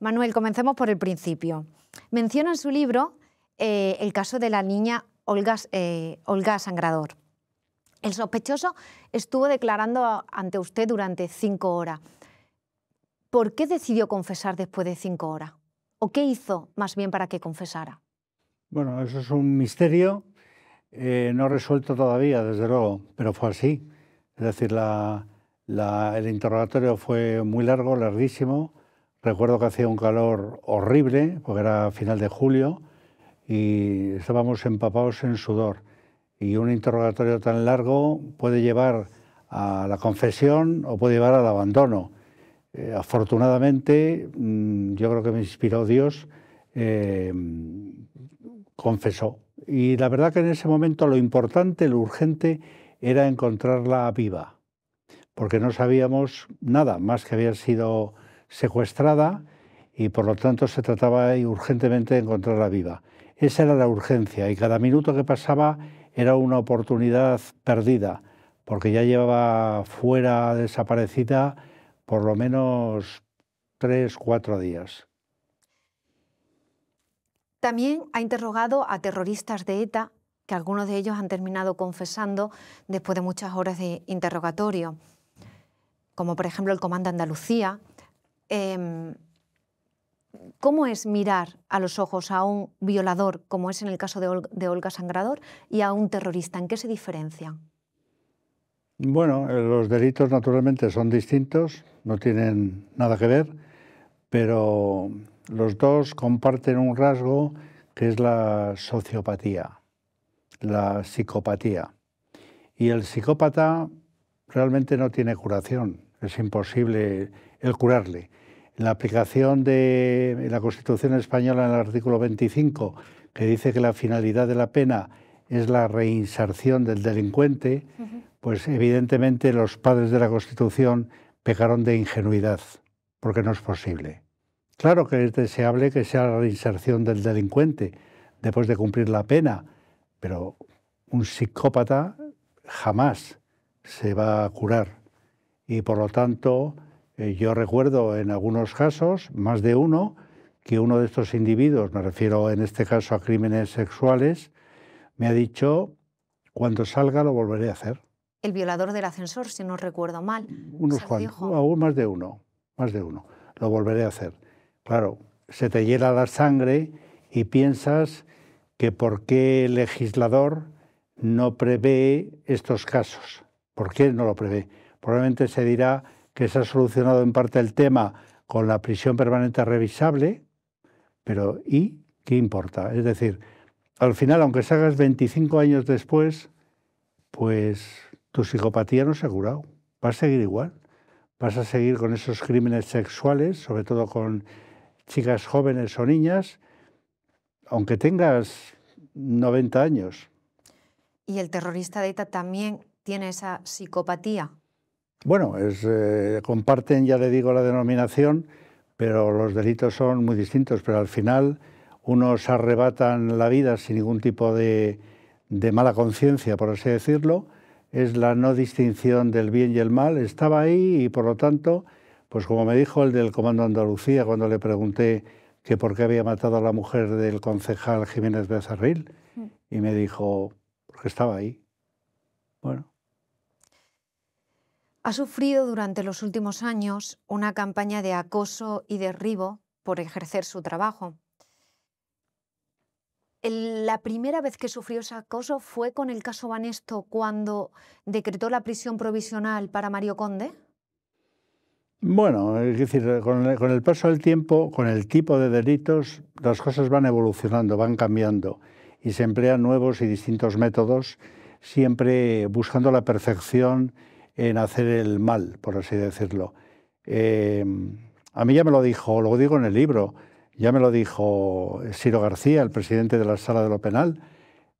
Manuel, comencemos por el principio. Menciona en su libro el caso de la niña Olga Sangrador. El sospechoso estuvo declarando ante usted durante 5 horas. ¿Por qué decidió confesar después de 5 horas? ¿O qué hizo más bien para que confesara? Bueno, eso es un misterio no resuelto todavía, desde luego, pero fue así. Es decir, el interrogatorio fue muy largo, larguísimo. Recuerdo que hacía un calor horrible, porque era final de julio, y estábamos empapados en sudor. Y un interrogatorio tan largo puede llevar a la confesión o puede llevar al abandono. Afortunadamente, yo creo que me inspiró Dios, confesó. Y la verdad que en ese momento lo importante, lo urgente, era encontrarla viva, porque no sabíamos nada más que había sido secuestrada y por lo tanto se trataba urgentemente de encontrarla viva. Esa era la urgencia y cada minuto que pasaba era una oportunidad perdida, porque ya llevaba fuera desaparecida por lo menos 3 o 4 días. También ha interrogado a terroristas de ETA, que algunos de ellos han terminado confesando después de muchas horas de interrogatorio, como por ejemplo el Comando Andalucía. ¿Cómo es mirar a los ojos a un violador, como es en el caso de Olga Sangrador, y a un terrorista? ¿En qué se diferencian? Bueno, los delitos naturalmente son distintos, no tienen nada que ver, pero los dos comparten un rasgo que es la sociopatía, la psicopatía. Y el psicópata realmente no tiene curación, es imposible el curarle. La aplicación de la Constitución española en el artículo 25, que dice que la finalidad de la pena es la reinserción del delincuente, pues evidentemente los padres de la Constitución pecaron de ingenuidad, porque no es posible. Claro que es deseable que sea la reinserción del delincuente después de cumplir la pena, pero un psicópata jamás se va a curar. Y por lo tanto, yo recuerdo en algunos casos, más de uno, que uno de estos individuos, me refiero en este caso a crímenes sexuales, me ha dicho, cuando salga lo volveré a hacer. El violador del ascensor, si no recuerdo mal. Unos cuantos, aún más de uno, lo volveré a hacer. Claro, se te hiela la sangre y piensas que por qué el legislador no prevé estos casos. ¿Por qué no lo prevé? Probablemente se dirá que se ha solucionado en parte el tema con la prisión permanente revisable, pero ¿y qué importa? Es decir, al final, aunque salgas 25 años después, pues tu psicopatía no se ha curado. Va a seguir igual. Vas a seguir con esos crímenes sexuales, sobre todo con chicas jóvenes o niñas, aunque tengas 90 años. ¿Y el terrorista de ETA también tiene esa psicopatía? Bueno, comparten, ya le digo, la denominación, pero los delitos son muy distintos. Pero al final unos arrebatan la vida sin ningún tipo de mala conciencia, por así decirlo. Es la no distinción del bien y el mal. Estaba ahí y por lo tanto, pues como me dijo el del Comando Andalucía cuando le pregunté que por qué había matado a la mujer del concejal Jiménez Becerril, y me dijo, porque estaba ahí. Bueno. Ha sufrido durante los últimos años una campaña de acoso y derribo por ejercer su trabajo. La primera vez que sufrió ese acoso fue con el caso Banesto, cuando decretó la prisión provisional para Mario Conde. Bueno, es decir, con el paso del tiempo, con el tipo de delitos, las cosas van evolucionando, van cambiando y se emplean nuevos y distintos métodos, siempre buscando la perfección en hacer el mal, por así decirlo. A mí ya me lo dijo, lo digo en el libro, ya me lo dijo Siro García, el presidente de la Sala de lo Penal,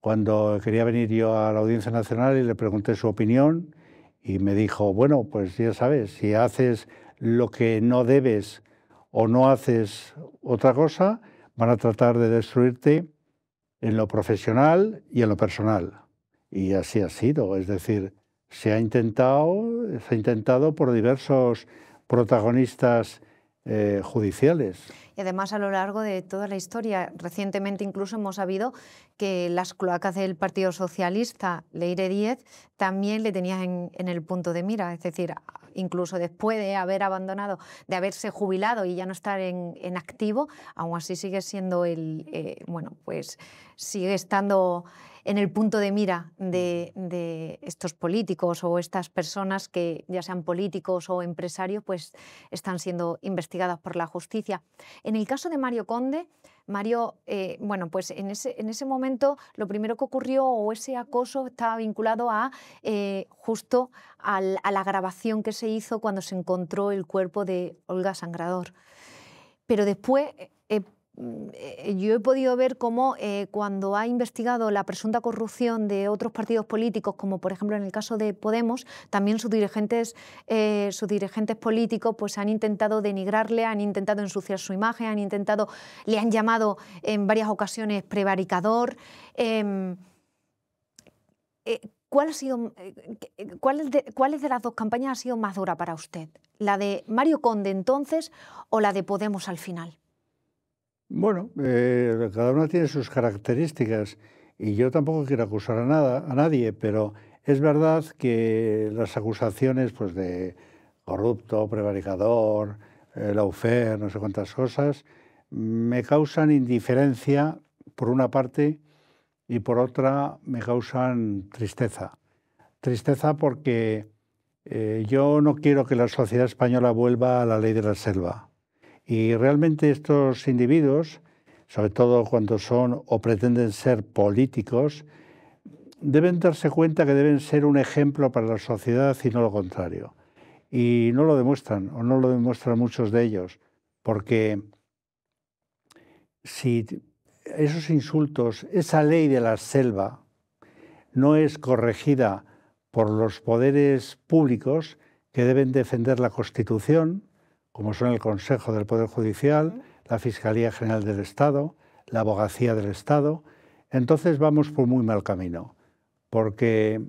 cuando quería venir yo a la Audiencia Nacional y le pregunté su opinión y me dijo, bueno, pues ya sabes, si haces lo que no debes o no haces otra cosa, van a tratar de destruirte en lo profesional y en lo personal. Y así ha sido, es decir, se ha intentado por diversos protagonistas judiciales. Y además, a lo largo de toda la historia, recientemente incluso hemos sabido que las cloacas del Partido Socialista, Leire Díez, también le tenían en el punto de mira. Es decir, incluso después de haber abandonado, de haberse jubilado y ya no estar en activo, aún así sigue siendo bueno, pues sigue estando en el punto de mira de estos políticos o estas personas que, ya sean políticos o empresarios, pues están siendo investigadas por la justicia. En el caso de Mario Conde, Mario, bueno, pues en ese momento lo primero que ocurrió, o ese acoso, estaba vinculado a justo a la grabación que se hizo cuando se encontró el cuerpo de Olga Sangrador. Pero después yo he podido ver cómo cuando ha investigado la presunta corrupción de otros partidos políticos, como por ejemplo en el caso de Podemos, también sus dirigentes políticos pues han intentado denigrarle, han intentado ensuciar su imagen, le han llamado en varias ocasiones prevaricador. ¿Cuál de las dos campañas ha sido más dura para usted? ¿La de Mario Conde entonces o la de Podemos al final? Bueno, cada una tiene sus características y yo tampoco quiero acusar a nadie, pero es verdad que las acusaciones pues, de corrupto, prevaricador, lawfare, no sé cuántas cosas, me causan indiferencia por una parte y por otra me causan tristeza. Tristeza porque yo no quiero que la sociedad española vuelva a la ley de la selva. Y realmente estos individuos, sobre todo cuando son o pretenden ser políticos, deben darse cuenta que deben ser un ejemplo para la sociedad y no lo contrario. Y no lo demuestran, o no lo demuestran muchos de ellos, porque si esos insultos, esa ley de la selva, no es corregida por los poderes públicos que deben defender la Constitución, como son el Consejo del Poder Judicial, la Fiscalía General del Estado, la Abogacía del Estado, entonces vamos por muy mal camino, porque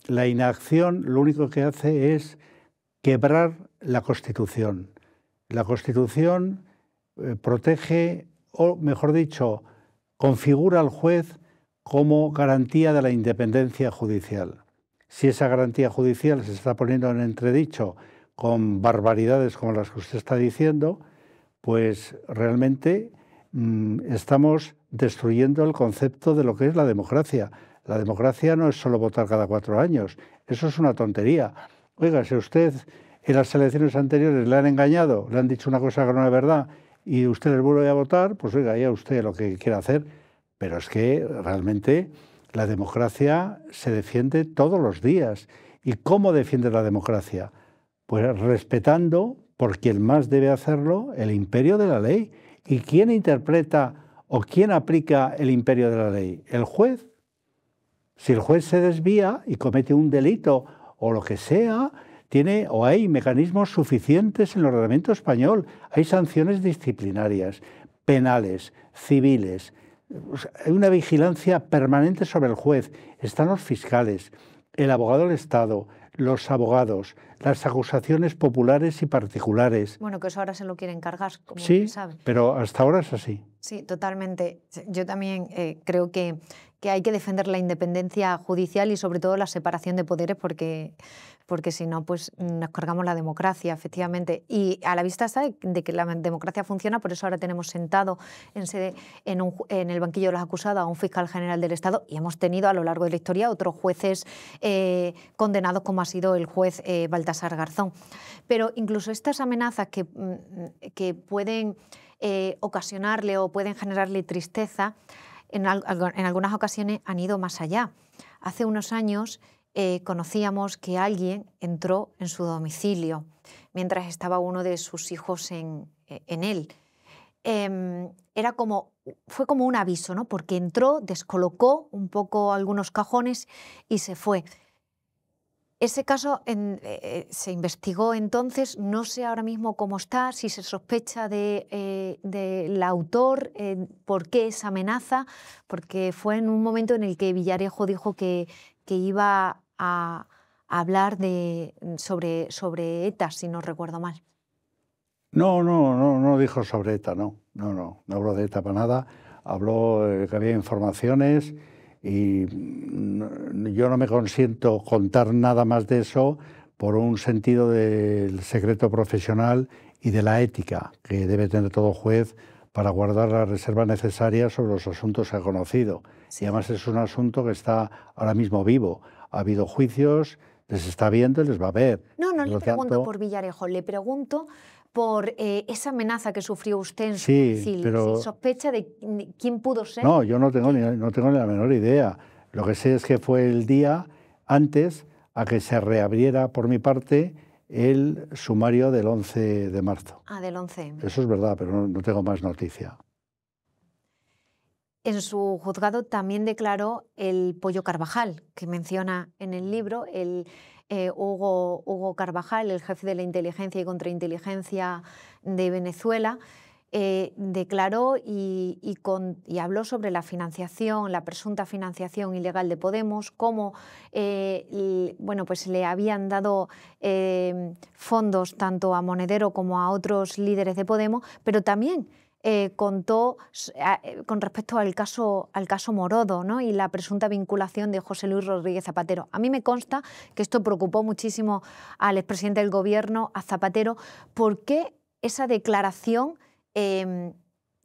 la inacción lo único que hace es quebrar la Constitución. La Constitución protege, o mejor dicho, configura al juez como garantía de la independencia judicial. Si esa garantía judicial se está poniendo en entredicho con barbaridades como las que usted está diciendo, pues realmente estamos destruyendo el concepto de lo que es la democracia. La democracia no es solo votar cada 4 años, eso es una tontería. Oiga, si usted en las elecciones anteriores le han engañado, le han dicho una cosa que no es verdad y usted les vuelve a votar, pues oiga, ya usted lo que quiera hacer. Pero es que realmente la democracia se defiende todos los días. ¿Y cómo defiende la democracia? Pues respetando, por quien más debe hacerlo, el imperio de la ley. ¿Y quién interpreta o quién aplica el imperio de la ley? El juez. Si el juez se desvía y comete un delito o lo que sea, tiene o hay mecanismos suficientes en el ordenamiento español. Hay sanciones disciplinarias, penales, civiles. Hay una vigilancia permanente sobre el juez. Están los fiscales, el abogado del Estado, los abogados, las acusaciones populares y particulares. Bueno, que eso ahora se lo quieren cargar, como sí, saben. Pero hasta ahora es así. Sí, totalmente. Yo también creo que hay que defender la independencia judicial y sobre todo la separación de poderes porque si no, pues nos cargamos la democracia, efectivamente. Y a la vista está de que la democracia funciona, por eso ahora tenemos sentado en el banquillo de los acusados a un fiscal general del Estado y hemos tenido a lo largo de la historia otros jueces condenados como ha sido el juez Baltasar Garzón. Pero incluso estas amenazas que pueden ocasionarle o pueden generarle tristeza, en algunas ocasiones han ido más allá. Hace unos años conocíamos que alguien entró en su domicilio mientras estaba uno de sus hijos en él. Fue como un aviso, ¿no? Porque entró, descolocó un poco algunos cajones y se fue. Ese caso se investigó entonces, no sé ahora mismo cómo está, si se sospecha del autor, por qué esa amenaza, porque fue en un momento en el que Villarejo dijo que iba a hablar sobre ETA, si no recuerdo mal. No dijo sobre ETA, no habló de ETA para nada. Habló que había informaciones y yo no me consiento contar nada más de eso por un sentido del secreto profesional y de la ética que debe tener todo juez para guardar la reserva necesaria sobre los asuntos que ha conocido. Sí. Y además es un asunto que está ahora mismo vivo. Ha habido juicios, les está viendo y les va a ver. No le pregunto por Villarejo, le pregunto por esa amenaza que sufrió usted en su sí, domicilio. Pero... ¿Sí sospecha de quién pudo ser? No, yo no tengo ni la menor idea. Lo que sé es que fue el día antes a que se reabriera por mi parte el sumario del 11 de marzo. Ah, del 11. Eso es verdad, pero no tengo más noticia. En su juzgado también declaró el Pollo Carvajal, que menciona en el libro, el Hugo Carvajal, el jefe de la inteligencia y contrainteligencia de Venezuela. Declaró y habló sobre la financiación, la presunta financiación ilegal de Podemos, cómo pues le habían dado fondos tanto a Monedero como a otros líderes de Podemos, pero también contó con respecto al caso Morodo, ¿no? Y la presunta vinculación de José Luis Rodríguez Zapatero. A mí me consta que esto preocupó muchísimo al expresidente del gobierno, a Zapatero. ¿Por qué esa declaración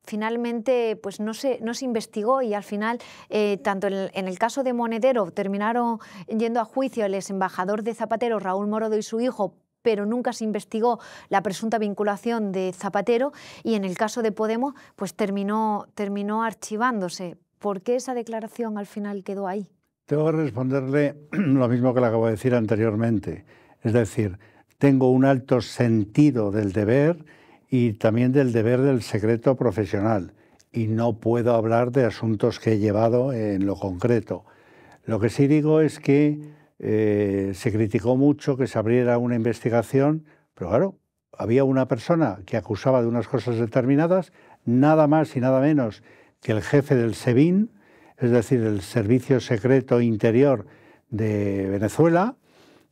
finalmente pues no se investigó y al final, tanto en el caso de Monedero, terminaron yendo a juicio el exembajador de Zapatero, Raúl Morodo, y su hijo, pero nunca se investigó la presunta vinculación de Zapatero, y en el caso de Podemos pues terminó archivándose? ¿Por qué esa declaración al final quedó ahí? Tengo que responderle lo mismo que le acabo de decir anteriormente. Es decir, tengo un alto sentido del deber y también del deber del secreto profesional, y no puedo hablar de asuntos que he llevado en lo concreto. Lo que sí digo es que se criticó mucho que se abriera una investigación, pero claro, había una persona que acusaba de unas cosas determinadas, nada más y nada menos que el jefe del SEBIN, es decir, el Servicio Secreto Interior de Venezuela,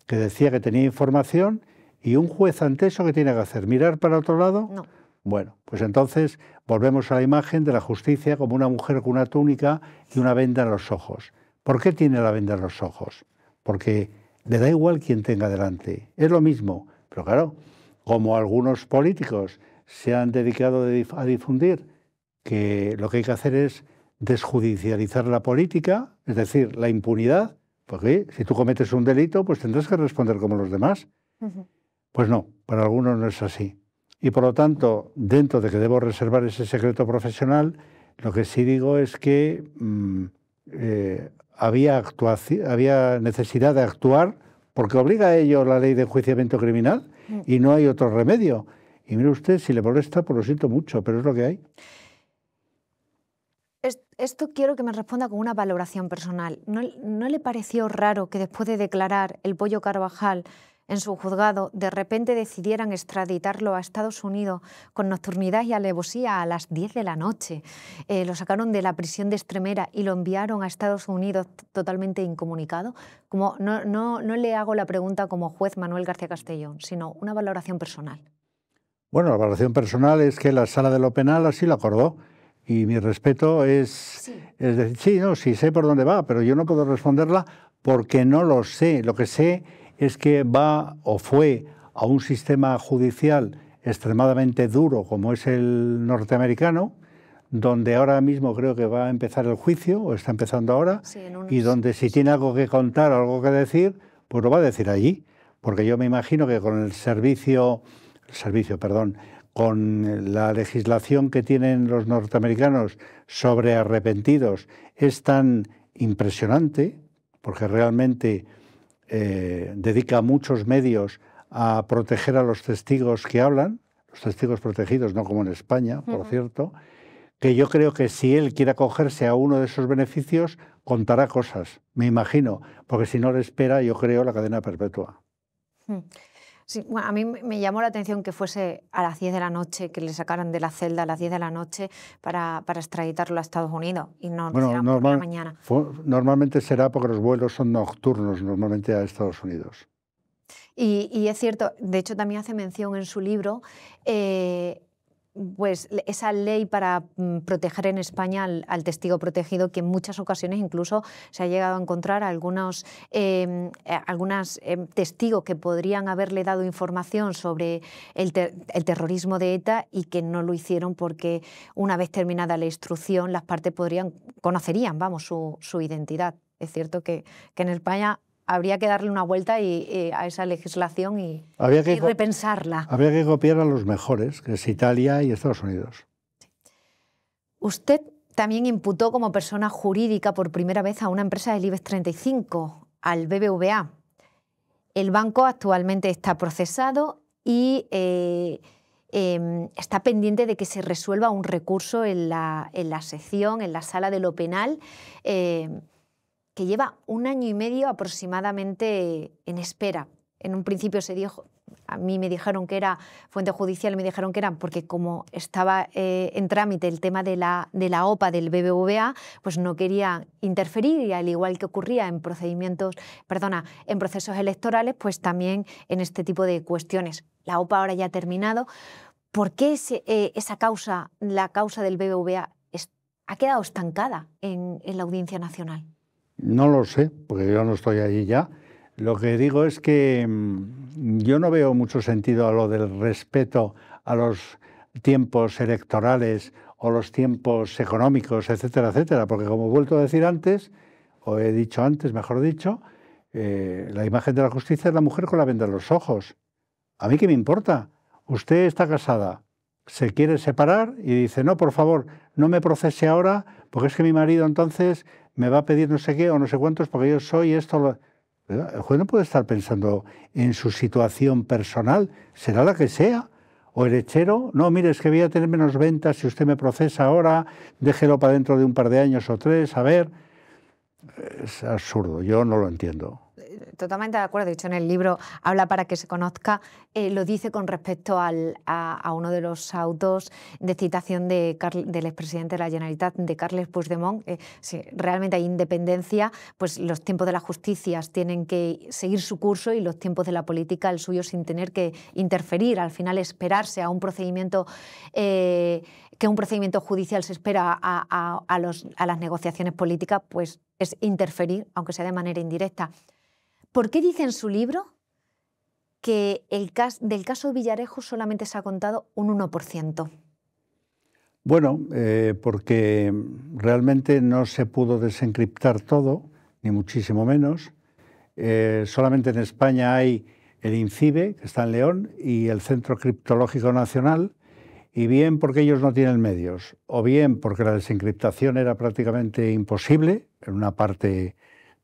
que decía que tenía información. ¿Y un juez ante eso qué tiene que hacer? ¿Mirar para otro lado? No. Bueno, pues entonces volvemos a la imagen de la justicia como una mujer con una túnica y una venda en los ojos. ¿Por qué tiene la venda en los ojos? Porque le da igual quién tenga delante. Es lo mismo. Pero claro, como algunos políticos se han dedicado a difundir que lo que hay que hacer es desjudicializar la política, es decir, la impunidad, porque si tú cometes un delito, pues tendrás que responder como los demás. Pues no, para algunos no es así. Y por lo tanto, dentro de que debo reservar ese secreto profesional, lo que sí digo es que había necesidad de actuar porque obliga a ello la ley de enjuiciamiento criminal y no hay otro remedio. Y mire usted, si le molesta, pues lo siento mucho, pero es lo que hay. Esto quiero que me responda con una valoración personal. ¿No le pareció raro que después de declarar el Pollo Carvajal en su juzgado, de repente decidieran extraditarlo a Estados Unidos con nocturnidad y alevosía a las 10 de la noche? Lo sacaron de la prisión de Extremera y lo enviaron a Estados Unidos totalmente incomunicado. Como no le hago la pregunta como juez Manuel García Castellón, sino una valoración personal. Bueno, la valoración personal es que la Sala de lo Penal así lo acordó. Y mi respeto es decir, sí sé por dónde va, pero yo no puedo responderla porque no lo sé. Lo que sé es que va o fue a un sistema judicial extremadamente duro como es el norteamericano, donde ahora mismo creo que va a empezar el juicio, o está empezando ahora, y donde si tiene algo que contar o algo que decir, pues lo va a decir allí. Porque yo me imagino que con con la legislación que tienen los norteamericanos sobre arrepentidos es tan impresionante, porque realmente dedica muchos medios a proteger a los testigos que hablan, los testigos protegidos, no como en España, por cierto, que yo creo que si él quiere acogerse a uno de esos beneficios, contará cosas, me imagino, porque si no le espera, yo creo, la cadena perpetua. Sí, bueno, a mí me llamó la atención que fuese a las 10 de la noche, que le sacaran de la celda a las 10 de la noche para extraditarlo a Estados Unidos y no por la mañana. Normalmente será porque los vuelos son nocturnos, normalmente a Estados Unidos. Y es cierto, de hecho también hace mención en su libro, pues esa ley para proteger en España al testigo protegido, que en muchas ocasiones incluso se ha llegado a encontrar algunos testigos que podrían haberle dado información sobre el terrorismo de ETA y que no lo hicieron porque una vez terminada la instrucción las partes conocerían, vamos, su identidad. Es cierto que en España habría que darle una vuelta a esa legislación y repensarla. Habría que copiar a los mejores, que es Italia y Estados Unidos. Usted también imputó como persona jurídica por primera vez a una empresa del IBEX 35, al BBVA. El banco actualmente está procesado y está pendiente de que se resuelva un recurso en la sección, en la sala de lo penal, que lleva 1 año y medio aproximadamente en espera. En un principio se dijo, a mí me dijeron que era fuente judicial, me dijeron que era porque como estaba en trámite el tema de la OPA del BBVA, pues no quería interferir, y al igual que ocurría en en procesos electorales, pues también en este tipo de cuestiones. La OPA ahora ya ha terminado. ¿Por qué esa causa, la causa del BBVA, ha quedado estancada en la Audiencia Nacional? No lo sé, porque yo no estoy allí ya. Lo que digo es que yo no veo mucho sentido a lo del respeto a los tiempos electorales o los tiempos económicos, etcétera, etcétera, porque como he vuelto a decir antes, o he dicho antes, mejor dicho, la imagen de la justicia es la mujer con la venda en los ojos. ¿A mí qué me importa? Usted está casada, se quiere separar y dice, no, por favor, no me procese ahora, porque es que mi marido entonces me va a pedir no sé qué o no sé cuántos porque yo soy esto. El juez no puede estar pensando en su situación personal, será la que sea. O el lechero, no, mire, es que voy a tener menos ventas si usted me procesa ahora, déjelo para dentro de un par de años o 3, a ver. Es absurdo, yo no lo entiendo. Totalmente de acuerdo. De hecho, en el libro habla para que se conozca, lo dice con respecto a uno de los autos de citación del expresidente de la Generalitat, de Carles Puigdemont. Si realmente hay independencia, pues los tiempos de la justicia tienen que seguir su curso y los tiempos de la política el suyo, sin tener que interferir. Al final, esperarse a un procedimiento que un procedimiento judicial se espera a las negociaciones políticas, pues es interferir, aunque sea de manera indirecta. ¿Por qué dice en su libro que del caso Villarejo solamente se ha contado un 1%? Bueno, porque realmente no se pudo desencriptar todo, ni muchísimo menos. Solamente en España hay el INCIBE, que está en León, y el Centro Criptológico Nacional, y bien porque ellos no tienen medios, o bien porque la desencriptación era prácticamente imposible en una parte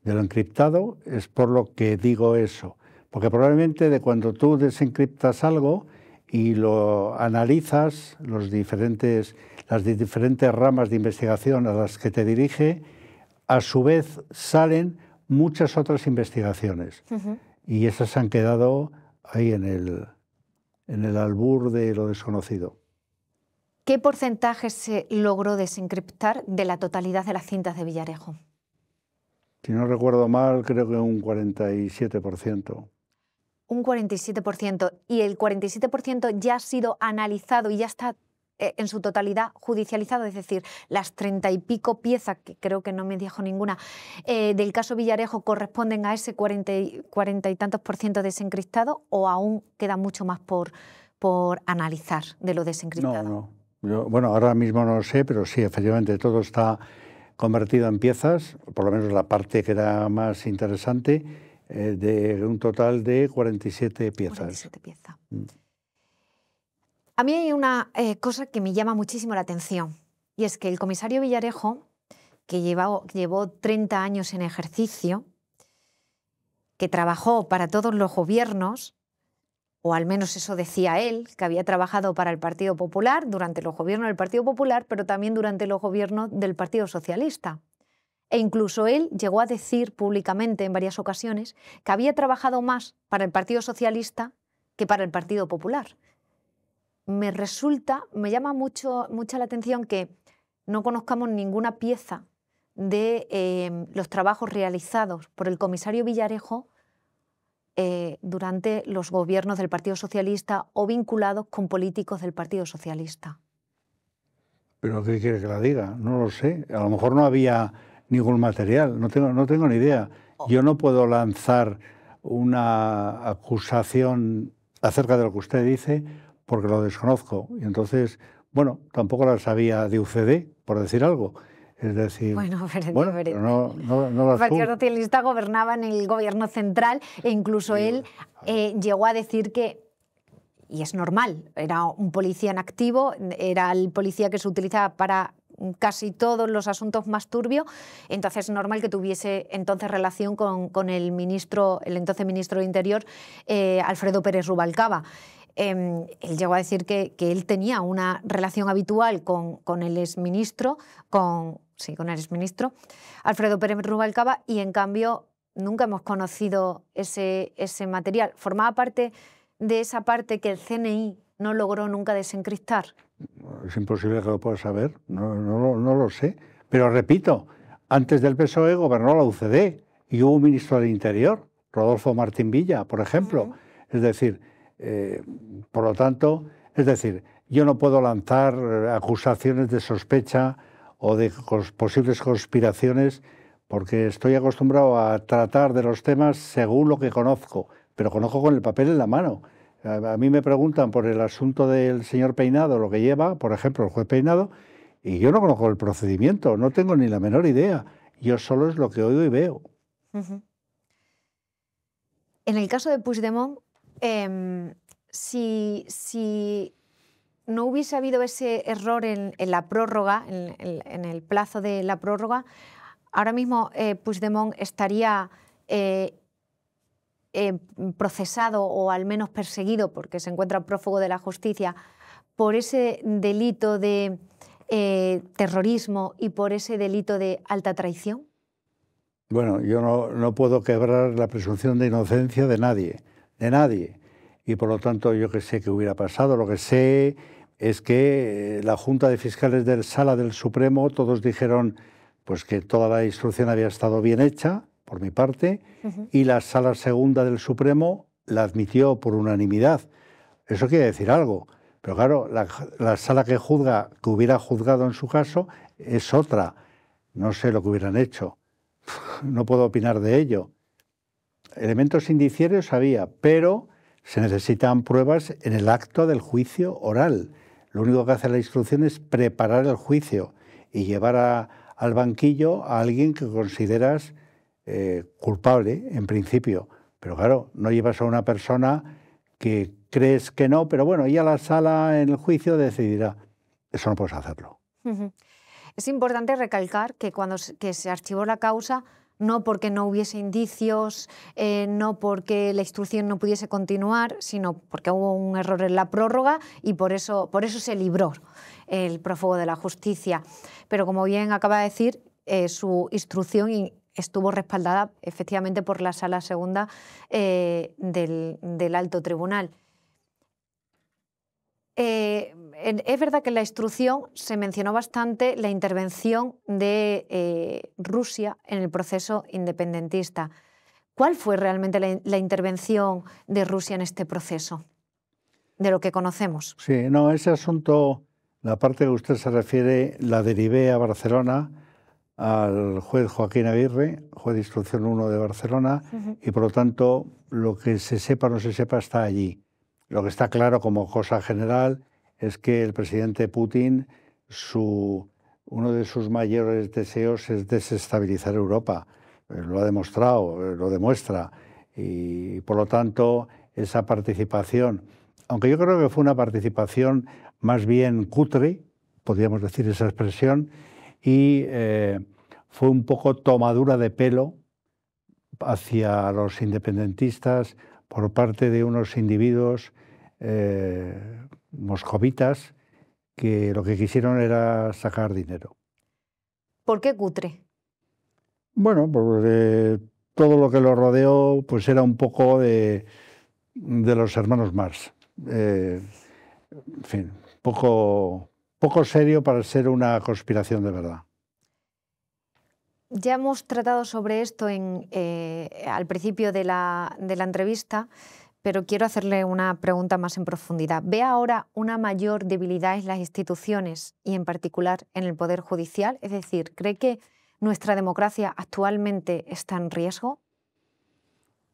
de lo encriptado, es por lo que digo eso. Porque probablemente de cuando tú desencriptas algo y lo analizas, las diferentes ramas de investigación a las que te dirige, a su vez salen muchas otras investigaciones. Y esas han quedado ahí en el albur de lo desconocido. ¿Qué porcentaje se logró desencriptar de la totalidad de las cintas de Villarejo? Si no recuerdo mal, creo que un 47%. Un 47%. ¿Y el 47% ya ha sido analizado y ya está en su totalidad judicializado? Es decir, las 30 y pico piezas, que creo que no me dijo ninguna, del caso Villarejo corresponden a ese 40 y tantos % desencriptado, ¿o aún queda mucho más por analizar de lo desencriptado? No. Bueno, ahora mismo no lo sé, pero sí, efectivamente, todo está convertido en piezas, por lo menos la parte que era más interesante, de un total de 47 piezas. 47 piezas. A mí hay una cosa que me llama muchísimo la atención, y es que el comisario Villarejo, que llevó 30 años en ejercicio, que trabajó para todos los gobiernos, o al menos eso decía él, que había trabajado para el Partido Popular, durante los gobiernos del Partido Popular, pero también durante los gobiernos del Partido Socialista. E incluso él llegó a decir públicamente en varias ocasiones que había trabajado más para el Partido Socialista que para el Partido Popular. Me llama mucha la atención que no conozcamos ninguna pieza de los trabajos realizados por el comisario Villarejo durante los gobiernos del Partido Socialista o vinculados con políticos del Partido Socialista. ¿Pero qué quiere que la diga? No lo sé. A lo mejor no había ningún material, no tengo ni idea. Yo no puedo lanzar una acusación acerca de lo que usted dice porque lo desconozco. Y entonces, bueno, tampoco la sabía de UCD, por decir algo. Es decir, bueno, pero no el Partido Socialista gobernaba en el gobierno central e incluso él llegó a decir que, y es normal, era un policía en activo, era el policía que se utilizaba para casi todos los asuntos más turbios, entonces es normal que tuviese entonces relación con el entonces ministro de Interior, Alfredo Pérez Rubalcaba. Él llegó a decir que él tenía una relación habitual con el exministro, con el exministro Alfredo Pérez Rubalcaba, y en cambio nunca hemos conocido ese material. ¿Formaba parte de esa parte que el CNI no logró nunca desencriptar? Es imposible que lo pueda saber, no lo sé. Pero repito, antes del PSOE gobernó la UCD y hubo un ministro del Interior, Rodolfo Martín Villa, por ejemplo. Es decir, por lo tanto, yo no puedo lanzar acusaciones de sospecha o de posibles conspiraciones porque estoy acostumbrado a tratar de los temas según lo que conozco, pero conozco con el papel en la mano. A mí me preguntan por el asunto del señor Peinado, lo que lleva, por ejemplo, el juez Peinado, y yo no conozco el procedimiento, no tengo ni la menor idea. Yo solo es lo que oigo y veo. En el caso de Puigdemont, si no hubiese habido ese error en la prórroga, en el plazo de la prórroga, ahora mismo Puigdemont estaría procesado o al menos perseguido, porque se encuentra prófugo de la justicia, por ese delito de terrorismo y por ese delito de alta traición? Bueno, yo no puedo quebrar la presunción de inocencia de nadie. Y por lo tanto, yo qué sé qué hubiera pasado. Lo que sé es que la Junta de Fiscales del Sala del Supremo, todos dijeron pues que toda la instrucción había estado bien hecha, por mi parte, y la Sala Segunda del Supremo la admitió por unanimidad. Eso quiere decir algo. Pero claro, la sala que hubiera juzgado en su caso es otra. No sé lo que hubieran hecho. No puedo opinar de ello. Elementos indiciarios había, pero se necesitan pruebas en el acto del juicio oral. Lo único que hace la instrucción es preparar el juicio y llevar al banquillo a alguien que consideras culpable, en principio. Pero claro, no llevas a una persona que crees que no, pero bueno, ya la sala en el juicio decidirá. Eso no puedes hacerlo. Es importante recalcar que cuando se archivó la causa, no porque no hubiese indicios, no porque la instrucción no pudiese continuar, sino porque hubo un error en la prórroga y por eso se libró el prófugo de la justicia. Pero como bien acaba de decir, su instrucción estuvo respaldada efectivamente por la Sala Segunda del Alto Tribunal. Es verdad que en la instrucción se mencionó bastante la intervención de Rusia en el proceso independentista. ¿Cuál fue realmente la intervención de Rusia en este proceso, de lo que conocemos? Sí, no, ese asunto, la parte que usted se refiere, la derivé a Barcelona, al juez Joaquín Aguirre, juez de instrucción 1 de Barcelona, y por lo tanto lo que se sepa o no se sepa está allí. Lo que está claro como cosa general es que el presidente Putin, uno de sus mayores deseos es desestabilizar Europa. Lo ha demostrado, lo demuestra. Y por lo tanto, esa participación, aunque yo creo que fue una participación más bien cutre, podríamos decir esa expresión, y fue un poco tomadura de pelo hacia los independentistas por parte de unos individuos moscovitas que lo que quisieron era sacar dinero. ¿Por qué cutre? Bueno, porque todo lo que lo rodeó pues era un poco de los hermanos Marx. En fin, poco serio para ser una conspiración de verdad. Ya hemos tratado sobre esto al principio de la entrevista, pero quiero hacerle una pregunta más en profundidad. ¿Ve ahora una mayor debilidad en las instituciones y en particular en el Poder Judicial? Es decir, ¿cree que nuestra democracia actualmente está en riesgo?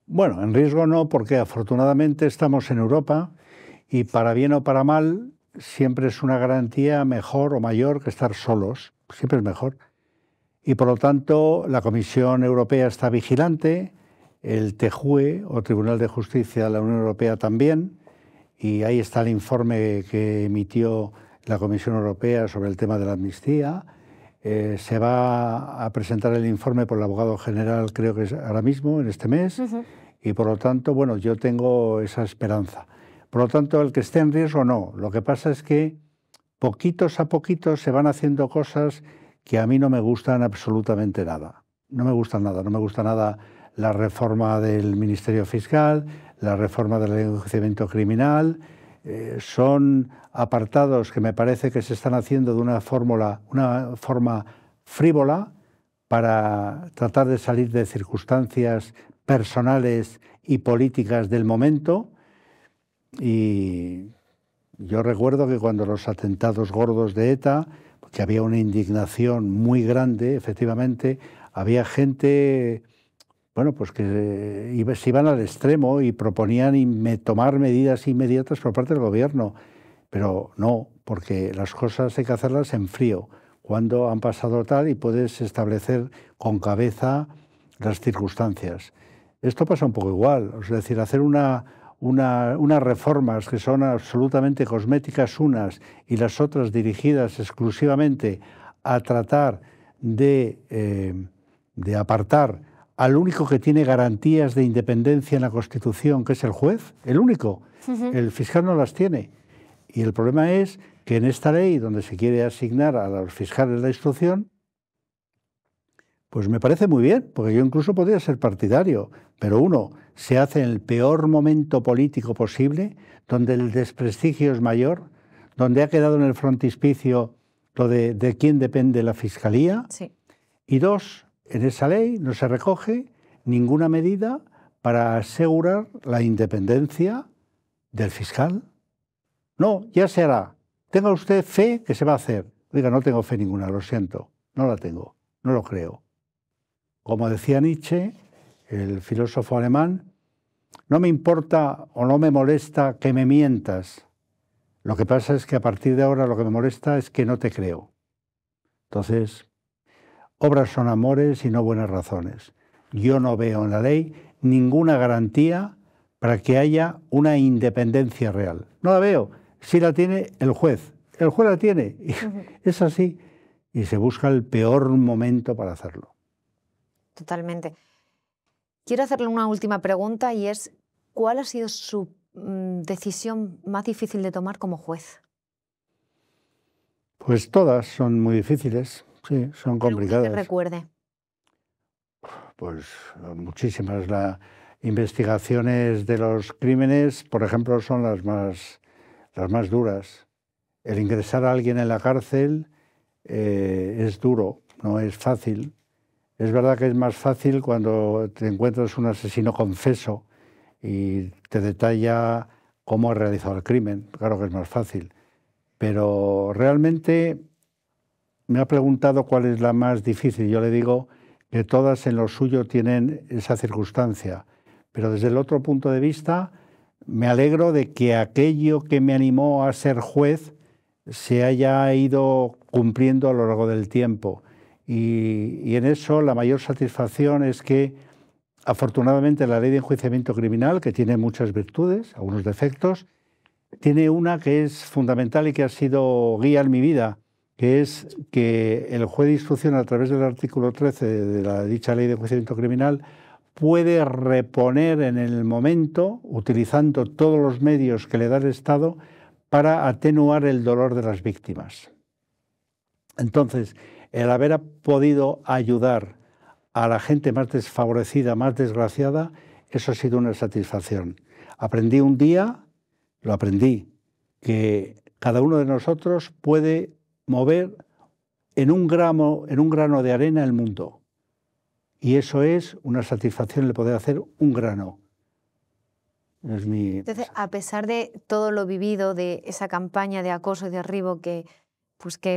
Bueno, en riesgo no, porque afortunadamente estamos en Europa y para bien o para mal siempre es una garantía mejor o mayor que estar solos, siempre es mejor. Y por lo tanto la Comisión Europea está vigilante, el TJUE o Tribunal de Justicia de la Unión Europea también, y ahí está el informe que emitió la Comisión Europea sobre el tema de la amnistía. Se va a presentar el informe por el abogado general, creo que es ahora mismo, en este mes, y por lo tanto, bueno, yo tengo esa esperanza. Por lo tanto, el que esté en riesgo, no. Lo que pasa es que poquitos a poquitos se van haciendo cosas que a mí no me gustan absolutamente nada. No me gustan nada. No me gusta nada la reforma del Ministerio Fiscal, la reforma del enjuiciamiento criminal. Son apartados que me parece que se están haciendo de una forma frívola para tratar de salir de circunstancias personales y políticas del momento. Y yo recuerdo que cuando los atentados gordos de ETA, que había una indignación muy grande, efectivamente, había gente, bueno, pues que se iban al extremo y proponían tomar medidas inmediatas por parte del gobierno. Pero no, porque las cosas hay que hacerlas en frío, cuando han pasado tal, y puedes establecer con cabeza las circunstancias. Esto pasa un poco igual, es decir, hacer unas reformas que son absolutamente cosméticas unas y las otras dirigidas exclusivamente a tratar de apartar al único que tiene garantías de independencia en la Constitución, que es el juez, el único. El fiscal no las tiene. Y el problema es que en esta ley, donde se quiere asignar a los fiscales la instrucción, pues me parece muy bien, porque yo incluso podría ser partidario, pero uno, se hace en el peor momento político posible, donde el desprestigio es mayor, donde ha quedado en el frontispicio lo de quién depende la Fiscalía, sí. Y dos, en esa ley no se recoge ninguna medida para asegurar la independencia del fiscal. No, ya se hará. Tenga usted fe que se va a hacer. Oiga, no tengo fe ninguna, lo siento, no la tengo, no lo creo. Como decía Nietzsche, el filósofo alemán, no me importa o no me molesta que me mientas. Lo que pasa es que a partir de ahora lo que me molesta es que no te creo. Entonces, obras son amores y no buenas razones. Yo no veo en la ley ninguna garantía para que haya una independencia real. No la veo. Sí la tiene el juez. El juez la tiene. Es así. Y se busca el peor momento para hacerlo. Totalmente. Quiero hacerle una última pregunta y es, ¿cuál ha sido su decisión más difícil de tomar como juez? Pues todas son muy difíciles, sí, son complicadas. ¿Pero que recuerde? Pues muchísimas. Las investigaciones de los crímenes, por ejemplo, son las más duras. El ingresar a alguien en la cárcel es duro, no es fácil. Es verdad que es más fácil cuando te encuentras un asesino confeso y te detalla cómo ha realizado el crimen. Claro que es más fácil. Pero realmente me ha preguntado cuál es la más difícil. Yo le digo que todas en lo suyo tienen esa circunstancia. Pero desde el otro punto de vista, me alegro de que aquello que me animó a ser juez se haya ido cumpliendo a lo largo del tiempo. Y en eso la mayor satisfacción es que, afortunadamente, la ley de enjuiciamiento criminal, que tiene muchas virtudes, algunos defectos, tiene una que es fundamental y que ha sido guía en mi vida, que es que el juez de instrucción, a través del artículo 13 de la dicha ley de enjuiciamiento criminal, puede reponer en el momento, utilizando todos los medios que le da el Estado, para atenuar el dolor de las víctimas. Entonces, el haber podido ayudar a la gente más desfavorecida, más desgraciada, eso ha sido una satisfacción. Aprendí un día, lo aprendí, que cada uno de nosotros puede mover en un grano de arena el mundo. y eso es una satisfacción, le poder hacer un grano. Es mi... Entonces, a pesar de todo lo vivido, de esa campaña de acoso y derribo que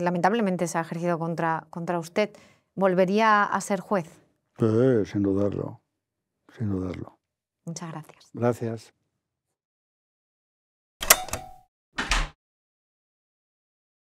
lamentablemente se ha ejercido contra usted, ¿volvería a ser juez? Sí, sin dudarlo, sin dudarlo. Muchas gracias. Gracias.